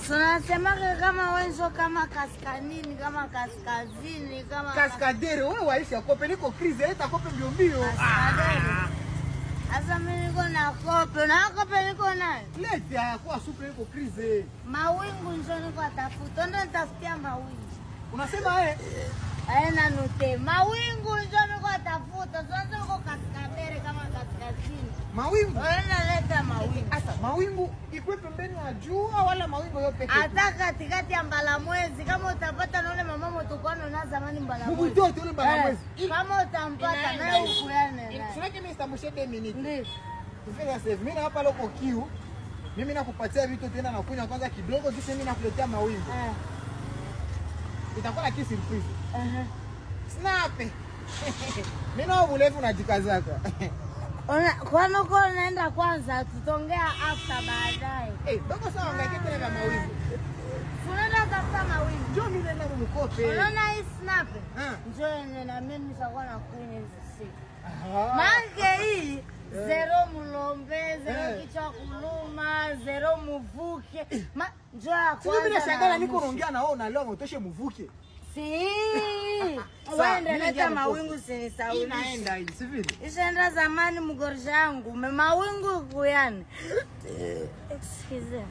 Tunasema kama wenzo kama kaskanini kama kaskazini kama kaskadere wewe waisha kope niko krize leta kope mbio mbio. Asa mimi niko na kope na kope niko nayo. Leta kwa super niko krize. Mawingu ndio niko atafuta ndo nitafutia mawingu. Unasema na nute mawingu ndio niko atafuta sasa niko kaskadere kama kaskazini. Mawingu Naleta mawingu. Asa mawingu ikuwe pembeni ya jua wala mawingu yote pekee. Hata katikati ya mbalamwezi kama utapata na ule mama mtukano na zamani mbalamwezi. Mbuto ule mbalamwezi. Kama utampata na ukuyane. Sio mimi nitamshede minute. Ndio. Tufika save. Mimi hapa loko kiu. Mimi nakupatia vitu tena na kunywa kwanza kidogo kisha mimi nakuletea mawingu. Itakuwa kisi surprise. Snap. Mimi na ulevu unajikazaka. Kwani uko unaenda kwanza tutongea after baadaye. Bako sawa ngake tena mawingu. Tunaenda tafuta mawingu. Njoo mimi naenda mkope. Unaona hii snap? Njoo na mimi nitakuwa na kunywa hizo siku. Mange hii zero mulombe, zero kichwa kuluma, zero muvuke. Njoo ya kwanza. Mimi nashangana niko naongea na wewe na leo utoshe muvuke. Si. Waende leta mawingu sinisahau. Inaenda hii, si vile? Ishaenda zamani mgorsha yangu. Mawingu kuyani. Excuse me.